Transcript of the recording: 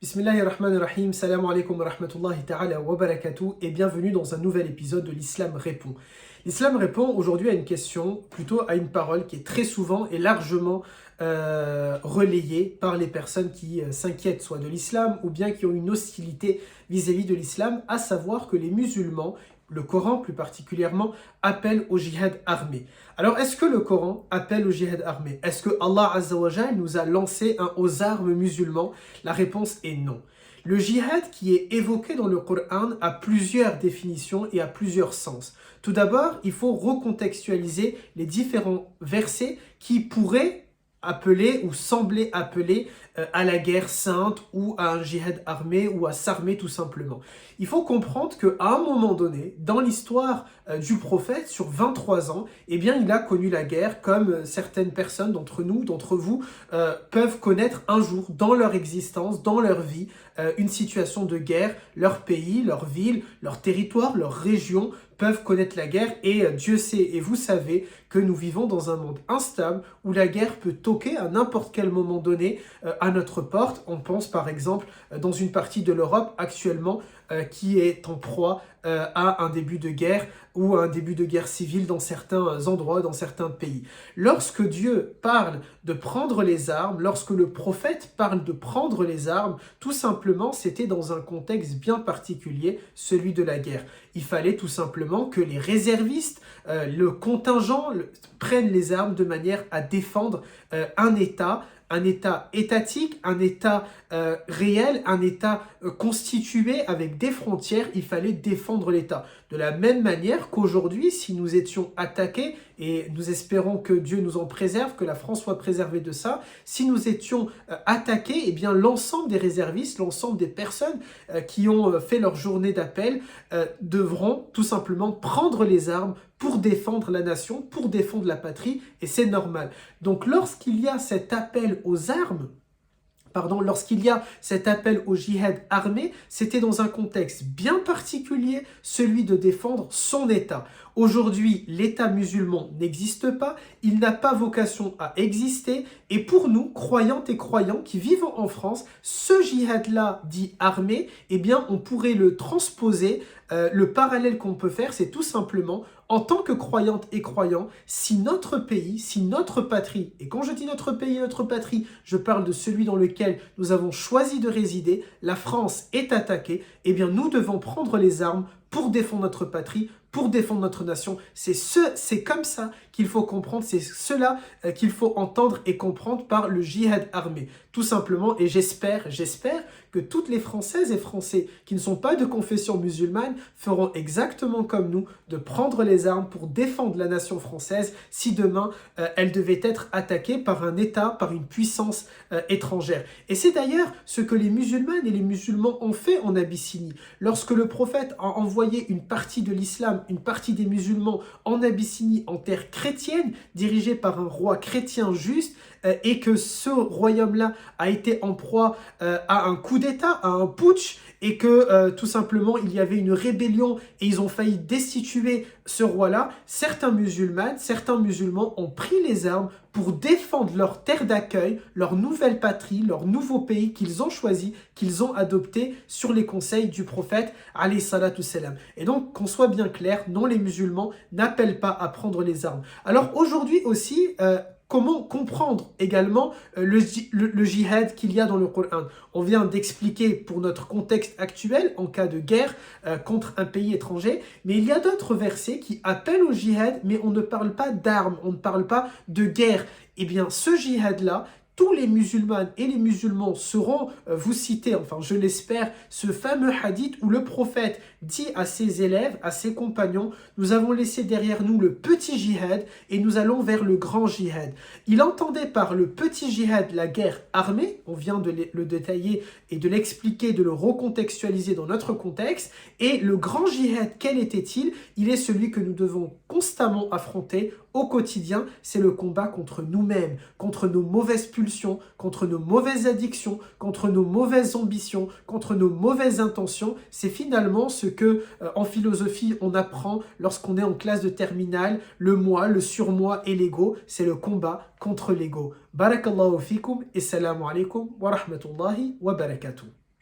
Bismillahirrahmanirrahim, salam alaikum wa rahmatullahi ta'ala wa barakatuh et bienvenue dans un nouvel épisode de l'Islam répond. L'Islam répond aujourd'hui à une question, plutôt à une parole qui est très souvent et largement relayée par les personnes qui s'inquiètent soit de l'islam ou bien qui ont une hostilité vis-à-vis de l'islam, à savoir que les musulmans, le Coran plus particulièrement, appelle au djihad armé. Alors, est-ce que le Coran appelle au djihad armé? Est-ce que Allah Azza wa Jal nous a lancé aux armes musulmans? La réponse est non. Le djihad qui est évoqué dans le Coran a plusieurs définitions et a plusieurs sens. Tout d'abord, il faut recontextualiser les différents versets qui pourraient appeler ou sembler appeler à la guerre sainte ou à un djihad armé ou à s'armer tout simplement. Il faut comprendre qu'à un moment donné, dans l'histoire du prophète, sur 23 ans, eh bien, il a connu la guerre comme certaines personnes d'entre nous, d'entre vous, peuvent connaître un jour dans leur existence, dans leur vie, une situation de guerre. Leur pays, leur ville, leur territoire, leur région peuvent connaître la guerre et Dieu sait et vous savez que nous vivons dans un monde instable où la guerre peut toquer à n'importe quel moment donné à notre porte. On pense par exemple dans une partie de l'Europe actuellement qui est en proie à un début de guerre ou à un début de guerre civile dans certains endroits, dans certains pays. Lorsque Dieu parle de prendre les armes, lorsque le prophète parle de prendre les armes, tout simplement, c'était dans un contexte bien particulier, celui de la guerre. Il fallait tout simplement que les réservistes, le contingent, prennent les armes de manière à défendre un État étatique, un État réel, un État constitué avec des frontières. Il fallait défendre l'État. De la même manière qu'aujourd'hui, si nous étions attaqués, et nous espérons que Dieu nous en préserve, que la France soit préservée de ça, si nous étions attaqués, eh bien l'ensemble des réservistes, l'ensemble des personnes qui ont fait leur journée d'appel devront tout simplement prendre les armes pour défendre la nation, pour défendre la patrie, et c'est normal. Donc lorsqu'il y a cet appel aux armes, lorsqu'il y a cet appel au djihad armé, c'était dans un contexte bien particulier, celui de défendre son État. Aujourd'hui, l'État musulman n'existe pas, il n'a pas vocation à exister, et pour nous, croyantes et croyants qui vivons en France, ce djihad-là dit armé, eh bien on pourrait le transposer. Le parallèle qu'on peut faire, c'est tout simplement, en tant que croyantes et croyants, si notre pays, si notre patrie, et quand je dis notre pays et notre patrie, je parle de celui dans lequel nous avons choisi de résider, la France est attaquée, eh bien nous devons prendre les armes pour défendre notre patrie, pour défendre notre nation. C'est comme ça qu'il faut comprendre, c'est cela qu'il faut entendre et comprendre par le djihad armé. Tout simplement, et j'espère que toutes les Françaises et Français qui ne sont pas de confession musulmane feront exactement comme nous, de prendre les armes pour défendre la nation française si demain elle devait être attaquée par un État, par une puissance étrangère. Et c'est d'ailleurs ce que les musulmanes et les musulmans ont fait en Abyssinie. Lorsque le prophète a envoyé une partie de l'islam, une partie des musulmans en Abyssinie, en terre chrétienne, dirigée par un roi chrétien juste, et que ce royaume-là a été en proie à un coup d'État, à un putsch, et que tout simplement il y avait une rébellion et ils ont failli destituer ce roi-là, certains musulmans ont pris les armes pour défendre leur terre d'accueil, leur nouvelle patrie, leur nouveau pays qu'ils ont choisi, qu'ils ont adopté sur les conseils du prophète alayhi salatu salam. Et donc, qu'on soit bien clair, non, les musulmans n'appellent pas à prendre les armes. Alors aujourd'hui aussi, comment comprendre également le djihad qu'il y a dans le Coran? On vient d'expliquer pour notre contexte actuel en cas de guerre contre un pays étranger, mais il y a d'autres versets qui appellent au djihad, mais on ne parle pas d'armes, on ne parle pas de guerre. Eh bien, ce djihad-là, tous les musulmanes et les musulmans sauront vous citer, enfin je l'espère, ce fameux hadith où le prophète dit à ses élèves, à ses compagnons, nous avons laissé derrière nous le petit djihad et nous allons vers le grand djihad. Il entendait par le petit djihad la guerre armée, on vient de le détailler et de l'expliquer, de le recontextualiser dans notre contexte, et le grand djihad, quel était-il? Il est celui que nous devons constamment affronter au quotidien, c'est le combat contre nous-mêmes, contre nos mauvaises pulsions, contre nos mauvaises addictions, contre nos mauvaises ambitions, contre nos mauvaises intentions. C'est finalement ce que, en philosophie, on apprend lorsqu'on est en classe de terminale, le moi, le surmoi et l'ego, c'est le combat contre l'ego. Barakallahu fikum et salam alaikum wa rahmatullahi wa barakatuh.